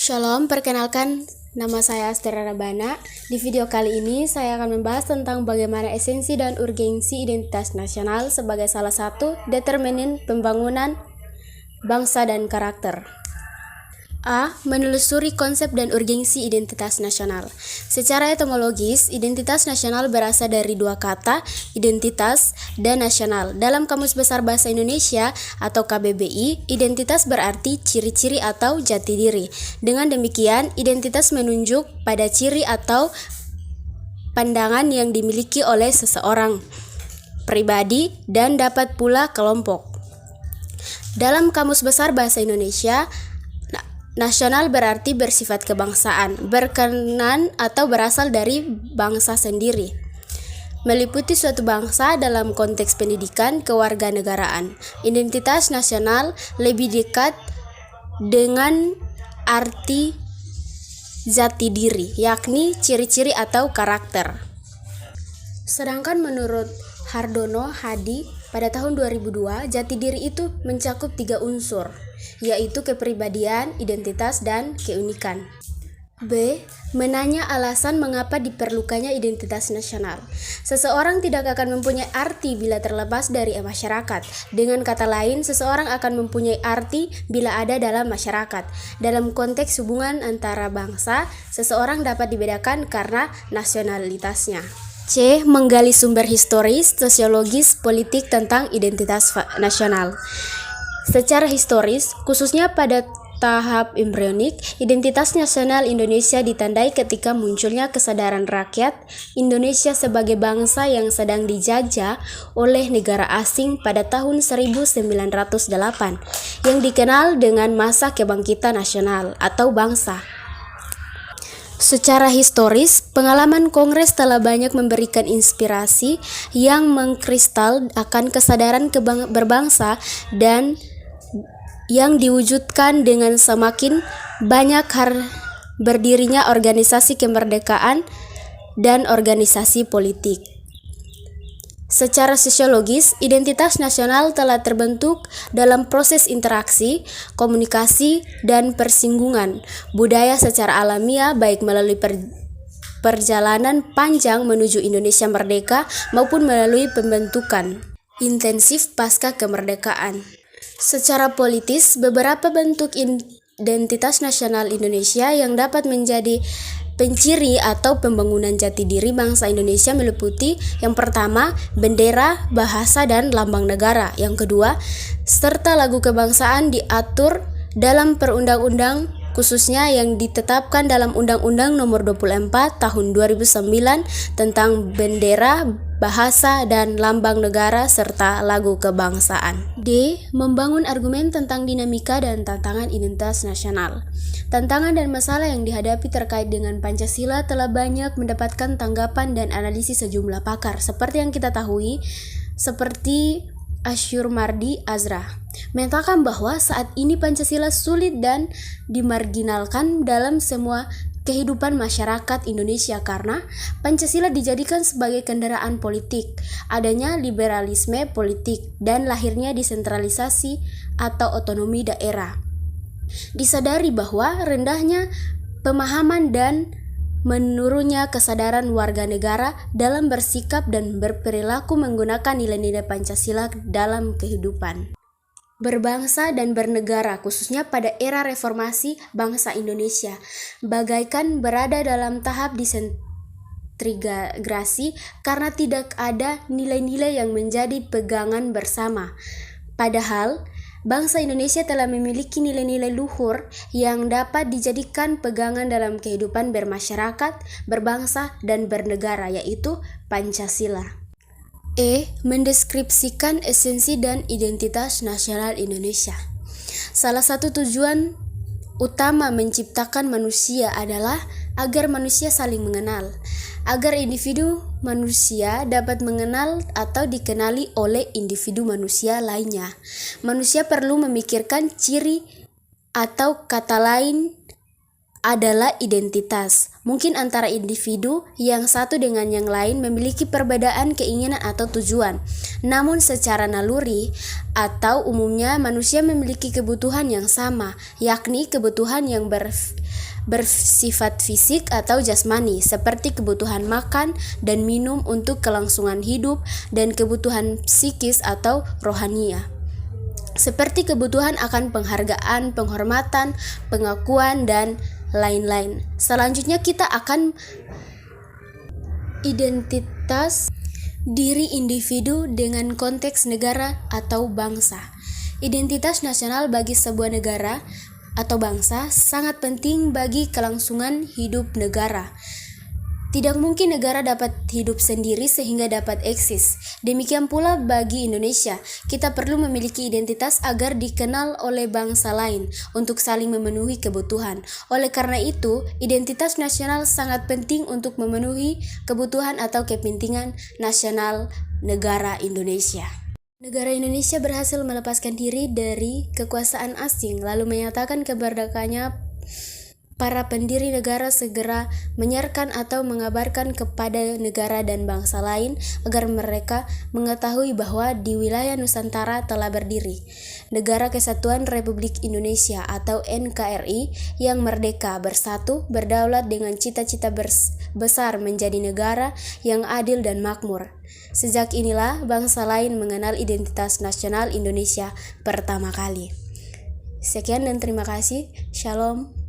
Shalom, perkenalkan nama saya Astera Rabana. Di video kali ini saya akan membahas tentang bagaimana esensi dan urgensi identitas nasional sebagai salah satu determinan pembangunan bangsa dan karakter. A. Menelusuri konsep dan urgensi identitas nasional. Secara etimologis, identitas nasional berasal dari dua kata, identitas dan nasional. Dalam Kamus Besar Bahasa Indonesia atau KBBI, identitas berarti ciri-ciri atau jati diri. Dengan demikian, identitas menunjuk pada ciri atau pandangan yang dimiliki oleh seseorang, pribadi, dan dapat pula kelompok. Dalam Kamus Besar Bahasa Indonesia, nasional berarti bersifat kebangsaan, berkenan atau berasal dari bangsa sendiri, meliputi suatu bangsa dalam konteks pendidikan kewarganegaraan. Identitas nasional lebih dekat dengan arti jati diri, yakni ciri-ciri atau karakter. Sedangkan menurut Hardono Hadi pada tahun 2002, jati diri itu mencakup 3 unsur, yaitu kepribadian, identitas, dan keunikan. B. Menanya alasan mengapa diperlukannya identitas nasional. Seseorang tidak akan mempunyai arti bila terlepas dari masyarakat. Dengan kata lain, seseorang akan mempunyai arti bila ada dalam masyarakat. Dalam konteks hubungan antara bangsa, seseorang dapat dibedakan karena nasionalitasnya. C. Menggali sumber historis, sosiologis, politik tentang identitas nasional. Secara historis, khususnya pada tahap embrionik, identitas nasional Indonesia ditandai ketika munculnya kesadaran rakyat Indonesia sebagai bangsa yang sedang dijajah oleh negara asing pada tahun 1908, yang dikenal dengan masa kebangkitan nasional atau bangsa. Secara historis, pengalaman Kongres telah banyak memberikan inspirasi yang mengkristal akan kesadaran berbangsa dan yang diwujudkan dengan semakin banyak berdirinya organisasi kemerdekaan dan organisasi politik. Secara sosiologis, identitas nasional telah terbentuk dalam proses interaksi, komunikasi, dan persinggungan budaya secara alamiah, baik melalui perjalanan panjang menuju Indonesia merdeka maupun melalui pembentukan intensif pasca kemerdekaan. Secara politis, beberapa bentuk identitas nasional Indonesia yang dapat menjadi penciri atau pembangunan jati diri bangsa Indonesia meliputi yang pertama, bendera, bahasa, dan lambang negara. Yang kedua, serta lagu kebangsaan diatur dalam perundang-undang, khususnya yang ditetapkan dalam Undang-Undang Nomor 24 Tahun 2009 tentang bendera, bahasa, dan lambang negara serta lagu kebangsaan. D. Membangun argumen tentang dinamika dan tantangan identitas nasional. Tantangan dan masalah yang dihadapi terkait dengan Pancasila telah banyak mendapatkan tanggapan dan analisis sejumlah pakar, seperti yang kita tahui, seperti Asyur Mardi Azra menyatakan bahwa saat ini Pancasila sulit dan dimarginalkan dalam semua kehidupan masyarakat Indonesia karena Pancasila dijadikan sebagai kendaraan politik, adanya liberalisme politik, dan lahirnya desentralisasi atau otonomi daerah. Disadari bahwa rendahnya pemahaman dan menurunnya kesadaran warga negara dalam bersikap dan berperilaku menggunakan nilai-nilai Pancasila dalam kehidupan berbangsa dan bernegara, khususnya pada era reformasi bangsa Indonesia, bagaikan berada dalam tahap disintegrasi karena tidak ada nilai-nilai yang menjadi pegangan bersama. Padahal, bangsa Indonesia telah memiliki nilai-nilai luhur yang dapat dijadikan pegangan dalam kehidupan bermasyarakat, berbangsa, dan bernegara, yaitu Pancasila. E. Mendeskripsikan esensi dan identitas nasional Indonesia. Salah satu tujuan utama menciptakan manusia adalah agar manusia saling mengenal, agar individu manusia dapat mengenal atau dikenali oleh individu manusia lainnya. Manusia perlu memikirkan ciri atau kata lain adalah identitas. Mungkin antara individu yang satu dengan yang lain memiliki perbedaan keinginan atau tujuan. Namun secara naluri atau umumnya manusia memiliki kebutuhan yang sama, yakni kebutuhan yang bersifat fisik atau jasmani, seperti kebutuhan makan dan minum untuk kelangsungan hidup dan kebutuhan psikis atau rohania, seperti kebutuhan akan penghargaan, penghormatan, pengakuan, dan lain-lain. Selanjutnya kita akan identitas diri individu dengan konteks negara atau bangsa. Identitas nasional bagi sebuah negara atau bangsa sangat penting bagi kelangsungan hidup negara. Tidak mungkin negara dapat hidup sendiri sehingga dapat eksis. Demikian pula bagi Indonesia, kita perlu memiliki identitas agar dikenal oleh bangsa lain untuk saling memenuhi kebutuhan. Oleh karena itu, identitas nasional sangat penting untuk memenuhi kebutuhan atau kepentingan nasional negara Indonesia. Negara Indonesia berhasil melepaskan diri dari kekuasaan asing, lalu menyatakan kemerdekaannya. Para pendiri negara segera menyiarkan atau mengabarkan kepada negara dan bangsa lain agar mereka mengetahui bahwa di wilayah Nusantara telah berdiri Negara Kesatuan Republik Indonesia atau NKRI yang merdeka, bersatu, berdaulat dengan cita-cita besar menjadi negara yang adil dan makmur. Sejak inilah bangsa lain mengenal identitas nasional Indonesia pertama kali. Sekian dan terima kasih. Shalom.